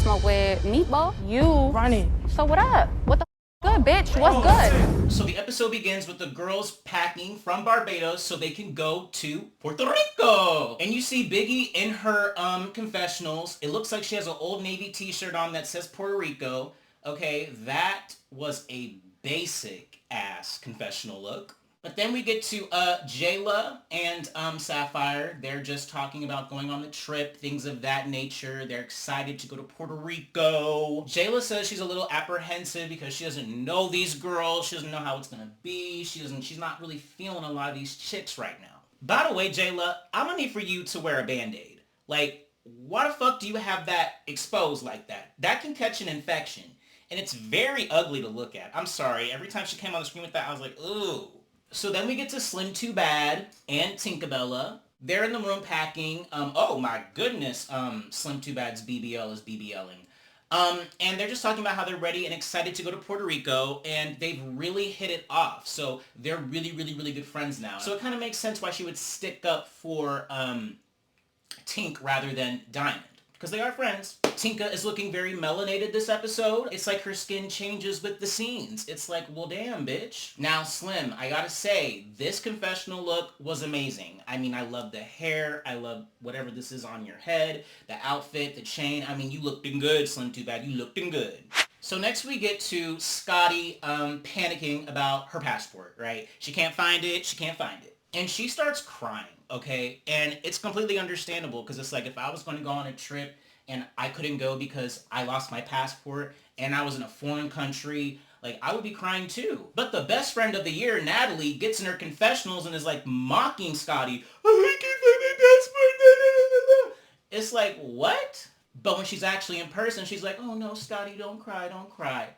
smoke with Meatball. You running. So what up? What the good, bitch? What's good? So the episode begins with the girls packing from Barbados so they can go to Puerto Rico. And you see Biggie in her confessionals. It looks like she has an Old Navy t-shirt on that says Puerto Rico. Okay, that was a basic ass confessional look. But then we get to Jayla and Sapphire. They're just talking about going on the trip, things of that nature. They're excited to go to Puerto Rico. Jayla says she's a little apprehensive because she doesn't know these girls. She doesn't know how it's gonna be. She's not really feeling a lot of these chicks right now. By the way, Jayla, I'm gonna need for you to wear a Band-Aid. Like, why the fuck do you have that exposed like that? That can catch an infection. And it's very ugly to look at. I'm sorry. Every time she came on the screen with that, I was like, ooh. So then we get to Slim Too Bad and Tinkerbella. They're in the room packing. Oh my goodness, Slim Too Bad's BBL is BBLing. And they're just talking about how they're ready and excited to go to Puerto Rico, and they've really hit it off. So they're really, really, really good friends now. So it kind of makes sense why she would stick up for Tink rather than Diamond, because they are friends. Tinka is looking very melanated this episode. It's like her skin changes with the scenes. It's like, well, damn, bitch. Now, Slim, I gotta say, this confessional look was amazing. I mean, I love the hair. I love whatever this is on your head, the outfit, the chain. I mean, you looking good, Slim Too Bad. You looking good. So next we get to Scotty panicking about her passport, right? She can't find it. She can't find it. And she starts crying, okay? And it's completely understandable because it's like if I was going to go on a trip and I couldn't go because I lost my passport and I was in a foreign country, like I would be crying too. But the best friend of the year, Natalie, gets in her confessionals and is like mocking Scotty. Oh, I can't find my passport. It's like, what? But when she's actually in person, she's like, oh no, Scotty, don't cry, don't cry.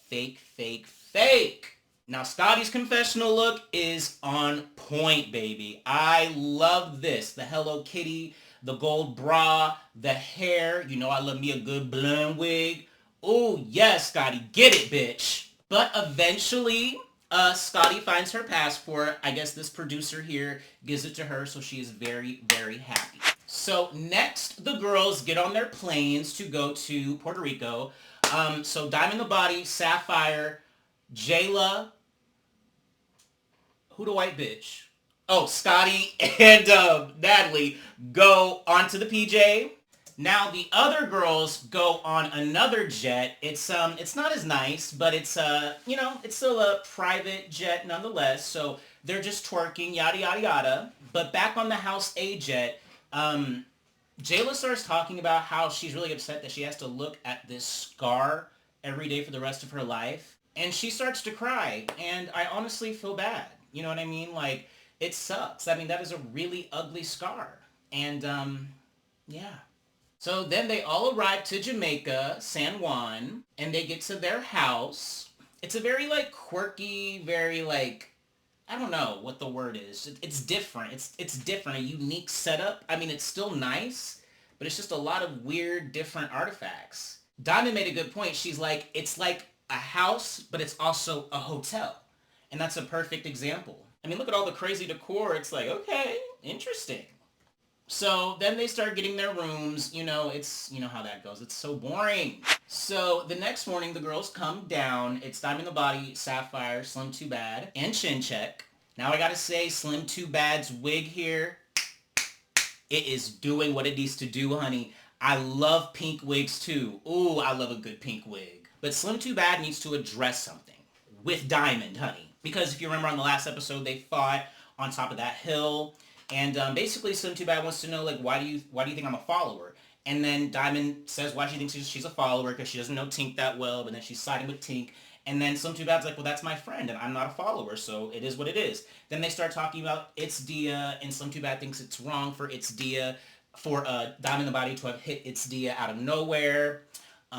Fake, fake, fake. Now, Scotty's confessional look is on point, baby. I love this. The Hello Kitty, the gold bra, the hair. You know I love me a good blonde wig. Oh, yes, Scotty. Get it, bitch. But eventually, Scotty finds her passport. I guess this producer here gives it to her, so she is very, very happy. So next, the girls get on their planes to go to Puerto Rico. So Diamond the Body, Sapphire, Jayla, who the white bitch? Oh, Scotty and Natalie go onto the PJ. Now the other girls go on another jet. It's not as nice, but it's it's still a private jet nonetheless. So they're just twerking, yada yada yada. But back on the House A jet, Jayla starts talking about how she's really upset that she has to look at this scar every day for the rest of her life. And she starts to cry, and I honestly feel bad. You know what I mean? Like, it sucks. I mean, that is a really ugly scar. And, yeah. So then they all arrive to Jamaica, San Juan, and they get to their house. It's a very, like, quirky, very, like, I don't know what the word is. It's different. It's different, a unique setup. I mean, it's still nice, but it's just a lot of weird, different artifacts. Diamond made a good point. She's like, it's like a house, but it's also a hotel. And that's a perfect example. I mean, look at all the crazy decor. It's like, okay, interesting. So then they start getting their rooms. You know how that goes. It's so boring. So the next morning, the girls come down. It's Diamond the Body, Sapphire, Slim Too Bad, and Chin Check. Now I gotta say, Slim Too Bad's wig here, it is doing what it needs to do, honey. I love pink wigs too. Ooh, I love a good pink wig. But Slim Too Bad needs to address something with Diamond, honey. Because if you remember on the last episode, they fought on top of that hill. And basically, Slim Too Bad wants to know, like, why do you think I'm a follower? And then Diamond says why she thinks she's a follower because she doesn't know Tink that well, but then she's siding with Tink. And then Slim Too Bad's like, well, that's my friend, and I'm not a follower, so it is what it is. Then they start talking about It's Dia, and Slim Too Bad thinks it's wrong for It's Dia, for Diamond the Body to have hit It's Dia out of nowhere.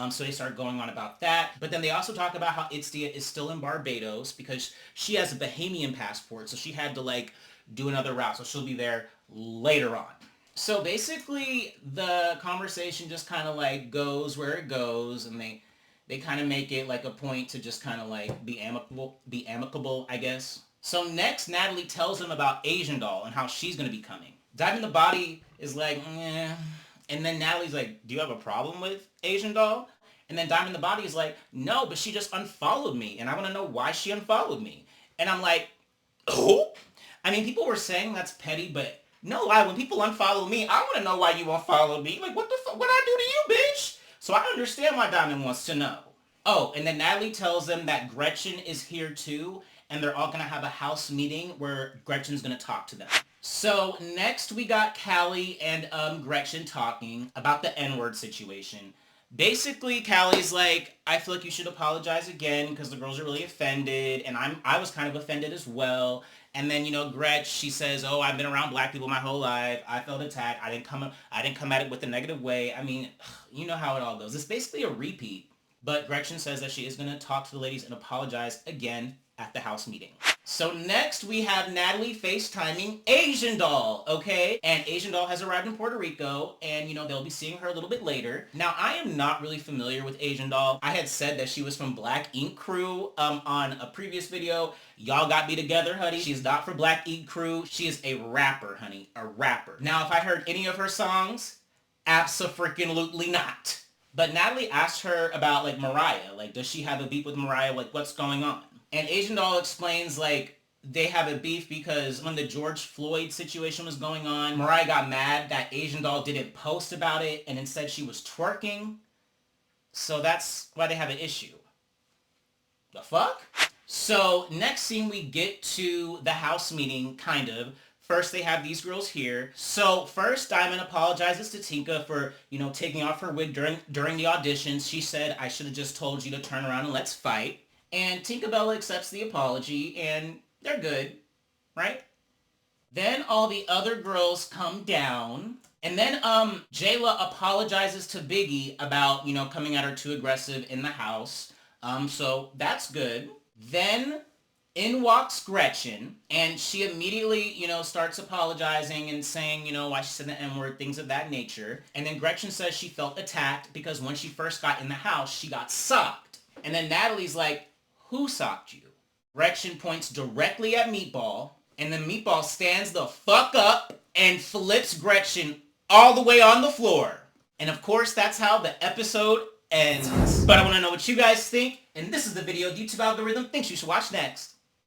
So they start going on about that. But then they also talk about how It's Dia is still in Barbados because she has a Bahamian passport, so she had to, like, do another route, so she'll be there later on. So basically, the conversation just kind of, like, goes where it goes, and they kind of make it, like, a point to just kind of, like, be amicable, I guess. So next, Natalie tells them about Asian Doll and how she's going to be coming. Diamond the Body is like, And then Natalie's like, do you have a problem with Asian Doll? And then Diamond the Body is like, no, but she just unfollowed me. And I want to know why she unfollowed me. And I'm like, oh? I mean, people were saying that's petty, but no lie, when people unfollow me, I want to know why you unfollowed me. Like, what the fuck? What I do to you, bitch? So I understand why Diamond wants to know. Oh, and then Natalie tells them that Gretchen is here too, and they're all going to have a house meeting where Gretchen's going to talk to them. So next we got Callie and Gretchen talking about the N-word situation. Basically, Callie's like, I feel like you should apologize again because the girls are really offended, and I was kind of offended as well. And then, you know, Gretch, she says, oh, I've been around black people my whole life. I felt attacked. I didn't come at it with a negative way. I mean, you know how it all goes. It's basically a repeat. But Gretchen says that she is going to talk to the ladies and apologize again at the house meeting. So next we have Natalie FaceTiming Asian Doll, okay? And Asian Doll has arrived in Puerto Rico, and you know, they'll be seeing her a little bit later. Now, I am not really familiar with Asian Doll. I had said that she was from Black Ink Crew on a previous video. Y'all got me together, honey. She's not for Black Ink Crew. She is a rapper, honey, a rapper. Now, if I heard any of her songs, abso-freaking-lutely not. But Natalie asked her about, like, Mariah. Like, does she have a beef with Mariah? Like, what's going on? And Asian Doll explains, like, they have a beef because when the George Floyd situation was going on, Mariah got mad that Asian Doll didn't post about it, and instead she was twerking. So that's why they have an issue. The fuck? So next scene, we get to the house meeting, kind of. First, they have these girls here. So first, Diamond apologizes to Tinka for, you know, taking off her wig during the auditions. She said, I should have just told you to turn around and let's fight. And Tinkerbella accepts the apology, and they're good, right? Then all the other girls come down. And then Jayla apologizes to Biggie about, you know, coming at her too aggressive in the house. So that's good. Then in walks Gretchen, and she immediately, you know, starts apologizing and saying, you know, why she said the N-word, things of that nature. And then Gretchen says she felt attacked because when she first got in the house, she got socked. And then Natalie's like, who socked you? Gretchen points directly at Meatball, and then Meatball stands the fuck up and flips Gretchen all the way on the floor. And of course, that's how the episode ends. But I want to know what you guys think, and this is the video the YouTube algorithm thinks you should watch next.